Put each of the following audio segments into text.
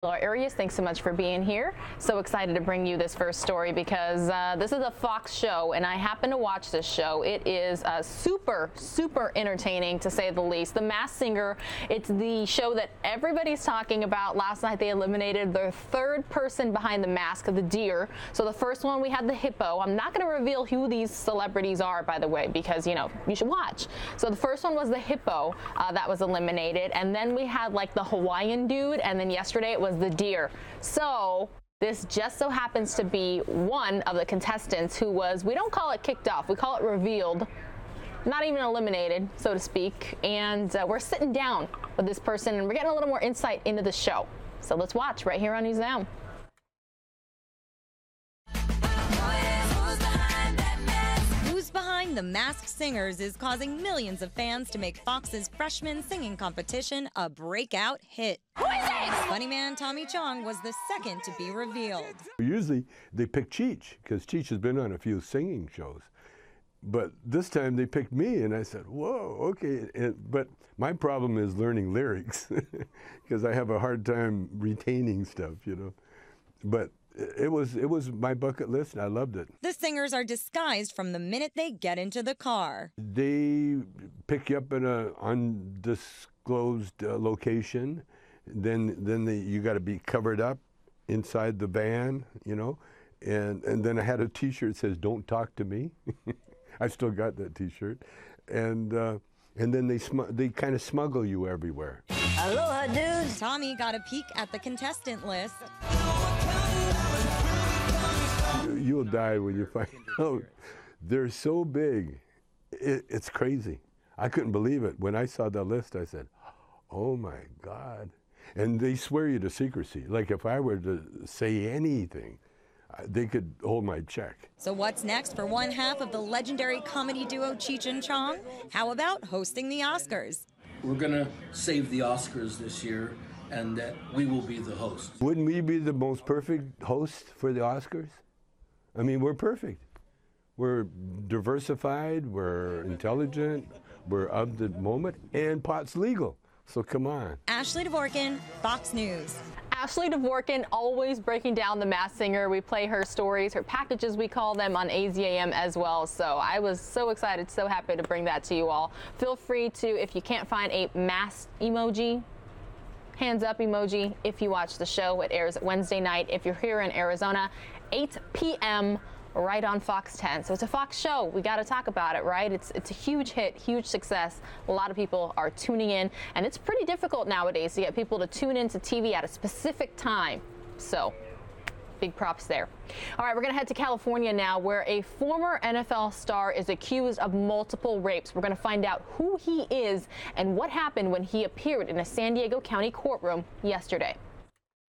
Arias, thanks so much for being here. So excited to bring you this first story because this is a Fox show and I happen to watch this show. It is super entertaining to say the least. The Masked Singer, it's the show that everybody's talking about. Last night they eliminated their third person behind the mask, the deer. So the first one we had the hippo. I'm not going to reveal who these celebrities are, by the way, because you should watch. So the first one was the hippo that was eliminated, and then we had like the Hawaiian dude, and then yesterday it was the deer. So this just so happens to be one of the contestants who was, we don't call it kicked off, we call it revealed, not even eliminated, so to speak. And we're sitting down with this person and we're getting a little more insight into the show. So let's watch right here on News Now. The Masked Singers is causing millions of fans to make Fox's freshman singing competition a breakout hit. Who is it? Funny man Tommy Chong was the second to be revealed. Usually they pick Cheech, because Cheech has been on a few singing shows. But this time they picked me, and I said, whoa, okay. But my problem is learning lyrics, because I have a hard time retaining stuff, But it was my bucket list, and I loved it. The singers are disguised from the minute they get into the car. They pick you up in an undisclosed location. Then you got to be covered up inside the van, And then I had a T-shirt that says "Don't talk to me." I still got that T-shirt, and then they kind of smuggle you everywhere. Aloha, dude. Tommy got a peek at the contestant list. You'll die when you find out. They're so big. It's crazy. I couldn't believe it. When I saw the list, I said, oh my God. And they swear you to secrecy. Like if I were to say anything, they could hold my check. So what's next for one half of the legendary comedy duo Cheech and Chong? How about hosting the Oscars? We're going to save the Oscars this year, and that we will be the host. Wouldn't we be the most perfect host for the Oscars? I mean, we're perfect. We're diversified, we're intelligent, we're of the moment, and pot's legal. So come on. Ashley Dvorkin, Fox News. Ashley Dvorkin, always breaking down the Masked Singer. We play her stories, her packages, we call them, on AZAM as well. So I was so excited, so happy to bring that to you all. Feel free to, if you can't find a masked emoji, hands up emoji if you watch the show. It airs Wednesday night. If you're here in Arizona, 8 p.m. right on Fox 10. So it's a Fox show. We got to talk about it, right? It's a huge hit, huge success. A lot of people are tuning in, and it's pretty difficult nowadays to get people to tune into TV at a specific time. So big props there. All right, we're going to head to California now, where a former NFL star is accused of multiple rapes. We're going to find out who he is and what happened when he appeared in a San Diego County courtroom yesterday.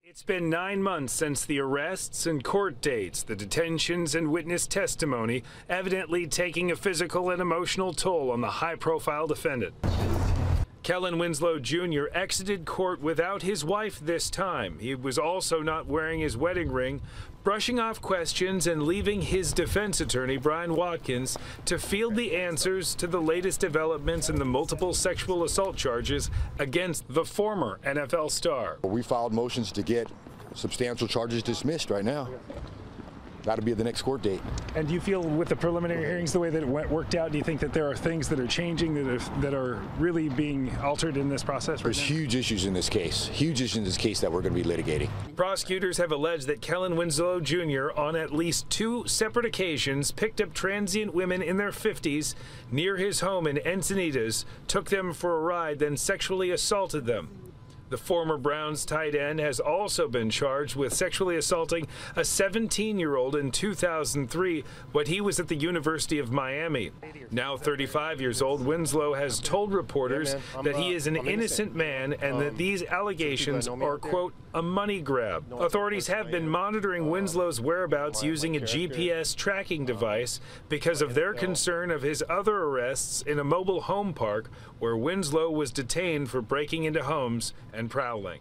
It's been 9 months since the arrests and court dates, the detentions and witness testimony, evidently taking a physical and emotional toll on the high-profile defendant. Kellen Winslow Jr. exited court without his wife this time. He was also not wearing his wedding ring, brushing off questions and leaving his defense attorney, Brian Watkins, to field the answers to the latest developments in the multiple sexual assault charges against the former NFL star. We filed motions to get substantial charges dismissed right now. That'll be the next court date. And do you feel with the preliminary hearings, the way that it worked out, do you think that there are things that are changing that are really being altered in this process? There's huge issues in this case, that we're going to be litigating. Prosecutors have alleged that Kellen Winslow Jr. on at least 2 separate occasions picked up transient women in their 50s near his home in Encinitas, took them for a ride, then sexually assaulted them. The former Browns tight end has also been charged with sexually assaulting a 17-year-old in 2003 when he was at the University of Miami. Now 35 years old, Winslow has told reporters that he is an innocent man and that these allegations are, quote, a money grab. Authorities have been monitoring Winslow's whereabouts using a GPS tracking device because of their concern of his other arrests in a mobile home park where Winslow was detained for breaking into homes and prowling.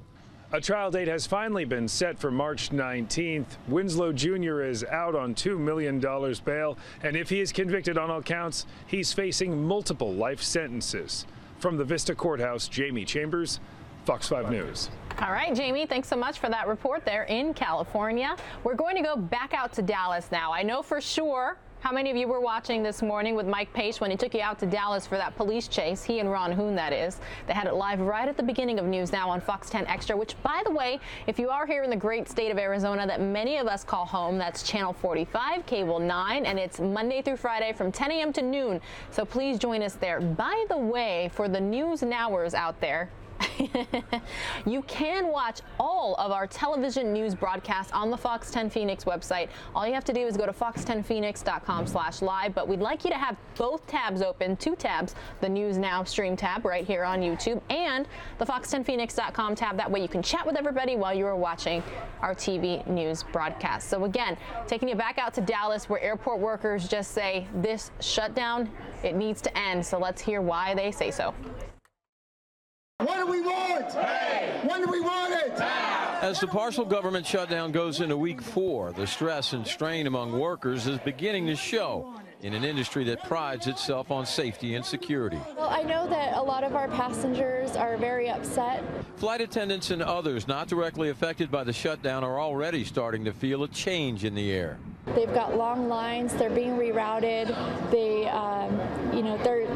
A trial date has finally been set for March 19th. Winslow Jr. is out on $2 million bail, and if he is convicted on all counts, he's facing multiple life sentences. From the Vista Courthouse, Jamie Chambers, Fox 5 News. All right, Jamie, thanks so much for that report there in California. We're going to go back out to Dallas now. I know for sure how many of you were watching this morning with Mike Pace when he took you out to Dallas for that police chase, he and Ron Hoon, that is. They had it live right at the beginning of News Now on Fox 10 Extra, which, by the way, if you are here in the great state of Arizona that many of us call home, that's Channel 45, Cable 9, and it's Monday through Friday from 10 a.m. to noon. So please join us there. By the way, for the News Nowers out there, you can watch all of our television news broadcasts on the Fox 10 Phoenix website. All you have to do is go to fox10phoenix.com/live, but we'd like you to have both tabs open, two tabs, the News Now stream tab right here on YouTube and the fox10phoenix.com tab. That way you can chat with everybody while you're watching our TV news broadcast. So again, taking you back out to Dallas where airport workers just say this shutdown, it needs to end. So let's hear why they say so. What do we want? Hey! When do we want it? Now! As the partial government shutdown goes into week 4, the stress and strain among workers is beginning to show in an industry that prides itself on safety and security. Well, I know that a lot of our passengers are very upset. Flight attendants and others not directly affected by the shutdown are already starting to feel a change in the air. They've got long lines. They're being rerouted.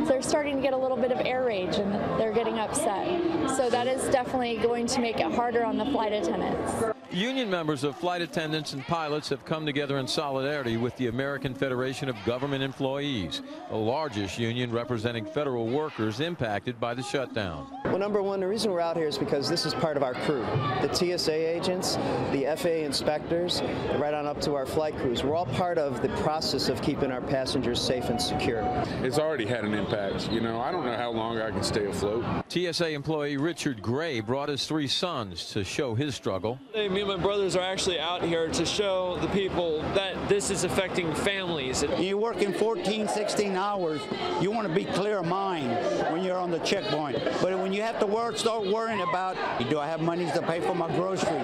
They're starting to get a little bit of air rage, and they're getting upset. So that is definitely going to make it harder on the flight attendants. Union members of flight attendants and pilots have come together in solidarity with the American Federation of Government Employees, the largest union representing federal workers impacted by the shutdown. Well, number one, the reason we're out here is because this is part of our crew. The TSA agents, the FAA inspectors, right on up to our flight crews. We're all part of the process of keeping our passengers safe and secure. It's already had an impact. You know, I don't know how long I can stay afloat. TSA employee Richard Gray brought his 3 sons to show his struggle. Me and my brothers are actually out here to show the people that this is affecting families. You're working 14, 16 hours. You want to be clear of mind when you're on the checkpoint. But when you have to start worrying about, do I have money to pay for my groceries?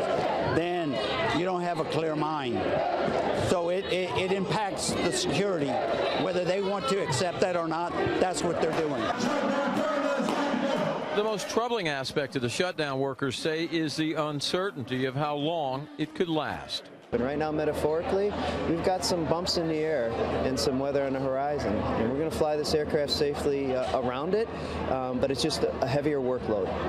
Then you don't have a clear mind. So it impacts the security. Whether they want to accept that or not, that's what they're doing. The most troubling aspect of the shutdown, workers say, is the uncertainty of how long it could last. And right now, metaphorically, we've got some bumps in the air and some weather on the horizon. And we're going to fly this aircraft safely around it, but it's just a heavier workload.